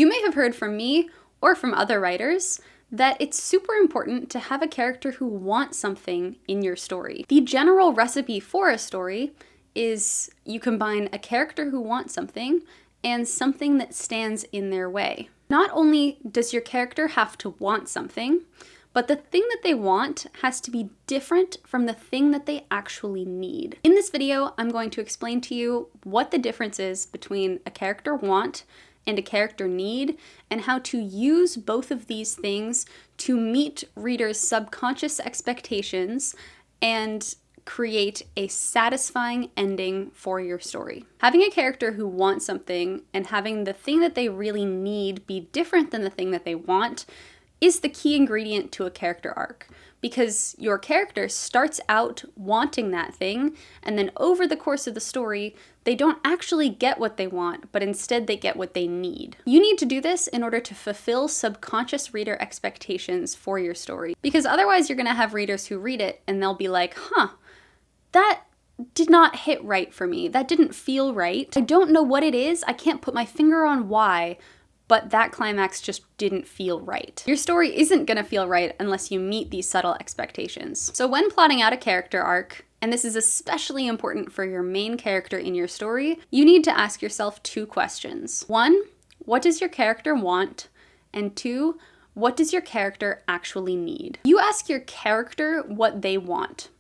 You may have heard from me or from other writers that it's super important to have a character who wants something in your story. The general recipe for a story is you combine a character who wants something and something that stands in their way. Not only does your character have to want something, but the thing that they want has to be different from the thing that they actually need. In this video, I'm going to explain to you what the difference is between a character want and a character need, and how to use both of these things to meet readers' subconscious expectations and create a satisfying ending for your story. Having a character who wants something and having the thing that they really need be different than the thing that they want is the key ingredient to a character arc, because your character starts out wanting that thing, and then over the course of the story, they don't actually get what they want, but instead they get what they need. You need to do this in order to fulfill subconscious reader expectations for your story, because otherwise you're gonna have readers who read it and they'll be like, that did not hit right for me. That didn't feel right. I don't know what it is. I can't put my finger on why, but that climax just didn't feel right. Your story isn't gonna feel right unless you meet these subtle expectations. So when plotting out a character arc, and this is especially important for your main character in your story, you need to ask yourself two questions. One, what does your character want? And two, what does your character actually need? You ask your character what they want.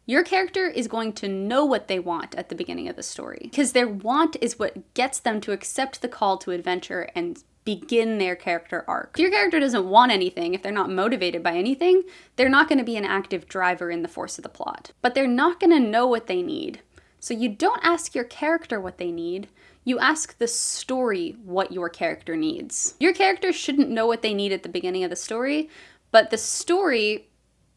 Your character is going to know what they want at the beginning of the story, because their want is what gets them to accept the call to adventure and begin their character arc. If your character doesn't want anything, if they're not motivated by anything, they're not going to be an active driver in the force of the plot. But they're not going to know what they need. So you don't ask your character what they need, you ask the story what your character needs. Your character shouldn't know what they need at the beginning of the story, but the story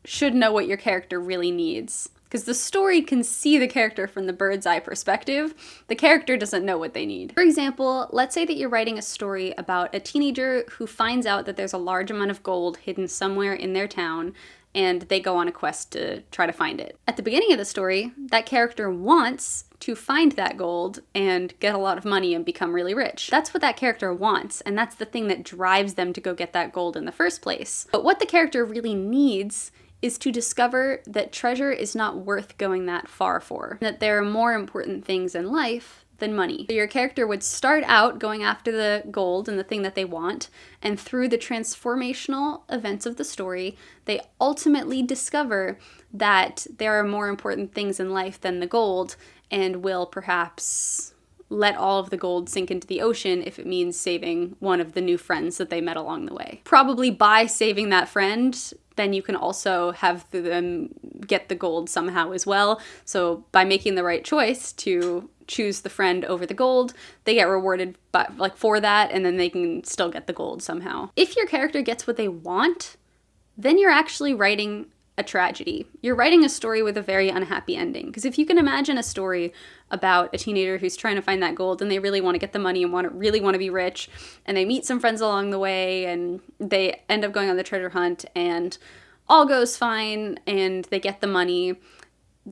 should know what your character really needs. Because the story can see the character from the bird's eye perspective. The character doesn't know what they need. For example, let's say that you're writing a story about a teenager who finds out that there's a large amount of gold hidden somewhere in their town, and they go on a quest to try to find it. At the beginning of the story, that character wants to find that gold and get a lot of money and become really rich. That's what that character wants, and that's the thing that drives them to go get that gold in the first place. But what the character really needs is to discover that treasure is not worth going that far for, that there are more important things in life than money. So your character would start out going after the gold and the thing that they want, and through the transformational events of the story, they ultimately discover that there are more important things in life than the gold, and will perhaps let all of the gold sink into the ocean if it means saving one of the new friends that they met along the way. Probably by saving that friend, then you can also have them get the gold somehow as well. So by making the right choice to choose the friend over the gold, they get rewarded for that, and then they can still get the gold somehow. If your character gets what they want, then you're actually writing a tragedy. You're writing a story with a very unhappy ending. Because if you can imagine a story about a teenager who's trying to find that gold and they really want to get the money and really want to be rich, and they meet some friends along the way and they end up going on the treasure hunt and all goes fine and they get the money,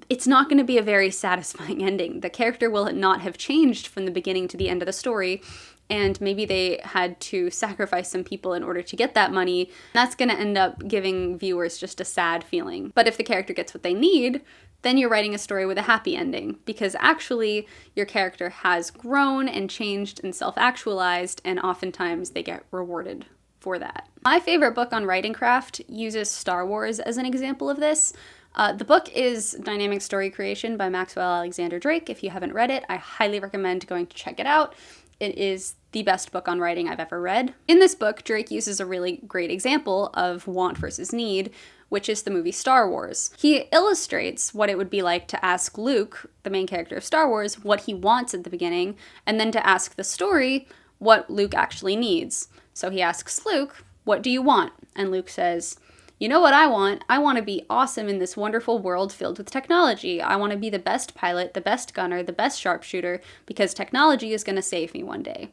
it's not going to be a very satisfying ending. The character will not have changed from the beginning to the end of the story, and maybe they had to sacrifice some people in order to get that money. That's going to end up giving viewers just a sad feeling. But if the character gets what they need, then you're writing a story with a happy ending, because actually your character has grown and changed and self-actualized, and oftentimes they get rewarded for that. My favorite book on writing craft uses Star Wars as an example of this. The book is Dynamic Story Creation by Maxwell Alexander Drake. If you haven't read it, I highly recommend going to check it out. It is the best book on writing I've ever read. In this book, Drake uses a really great example of want versus need, which is the movie Star Wars. He illustrates what it would be like to ask Luke, the main character of Star Wars, what he wants at the beginning, and then to ask the story what Luke actually needs. So he asks Luke, "What do you want?" And Luke says, "You know what I want? I want to be awesome in this wonderful world filled with technology. I want to be the best pilot, the best gunner, the best sharpshooter, because technology is going to save me one day."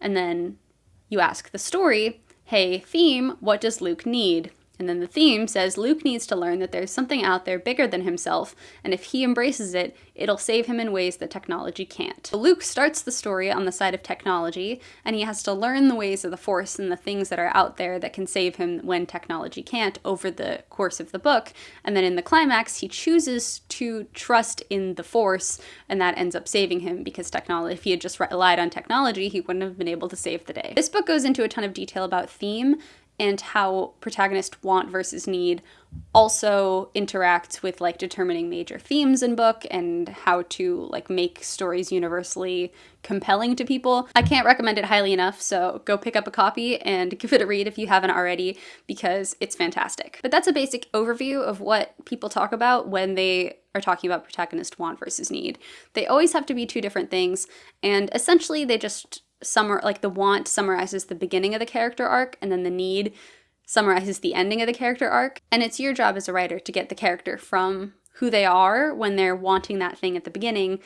And then you ask the story, "Hey, theme, what does Luke need?" And then the theme says Luke needs to learn that there's something out there bigger than himself, and if he embraces it, it'll save him in ways that technology can't. So Luke starts the story on the side of technology, and he has to learn the ways of the Force and the things that are out there that can save him when technology can't over the course of the book. And then in the climax, he chooses to trust in the Force, and that ends up saving him because technology, if he had just relied on technology, he wouldn't have been able to save the day. This book goes into a ton of detail about theme and how protagonist want versus need also interacts with like determining major themes in book and how to like make stories universally compelling to people. I can't recommend it highly enough, so go pick up a copy and give it a read if you haven't already, because it's fantastic. But that's a basic overview of what people talk about when they are talking about protagonist want versus need. They always have to be two different things, and essentially they just like the want summarizes the beginning of the character arc, and then the need summarizes the ending of the character arc. And it's your job as a writer to get the character from who they are when they're wanting that thing at the beginning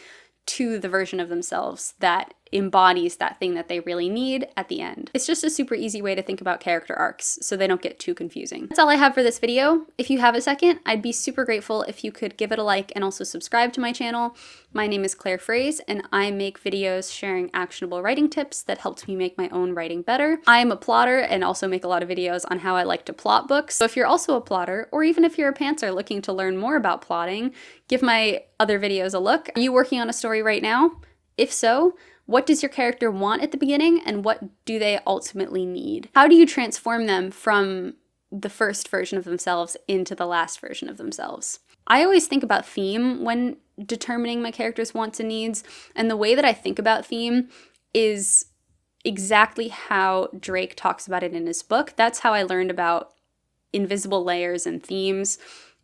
to the version of themselves that embodies that thing that they really need at the end. It's just a super easy way to think about character arcs so they don't get too confusing. That's all I have for this video. If you have a second, I'd be super grateful if you could give it a like and also subscribe to my channel. My name is Claire Fraze, and I make videos sharing actionable writing tips that helped me make my own writing better. I'm a plotter and also make a lot of videos on how I like to plot books. So if you're also a plotter, or even if you're a pantser looking to learn more about plotting, give my other videos a look. Are you working on a story right now? If so, what does your character want at the beginning, and what do they ultimately need? How do you transform them from the first version of themselves into the last version of themselves? I always think about theme when determining my character's wants and needs, and the way that I think about theme is exactly how Drake talks about it in his book. That's how I learned about invisible layers and themes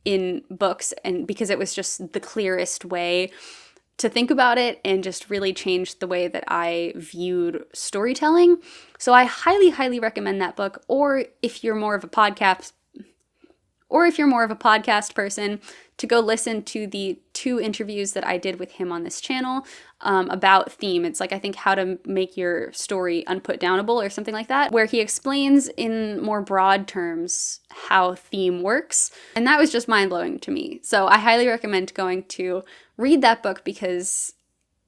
in books, and because it was just the clearest way to think about it and just really changed the way that I viewed storytelling. So I highly, highly recommend that book. Or if you're more of a podcast person, to go listen to the 2 interviews that I did with him on this channel about theme. It's like, I think, how to make your story unputdownable or something like that, where he explains in more broad terms how theme works. And that was just mind-blowing to me. So I highly recommend going to read that book, because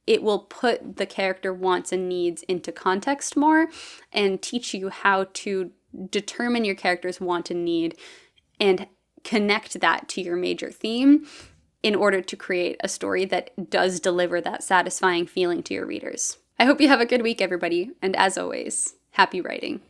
it will put the character wants and needs into context more and teach you how to determine your character's want and need and connect that to your major theme in order to create a story that does deliver that satisfying feeling to your readers. I hope you have a good week, everybody, and as always, happy writing.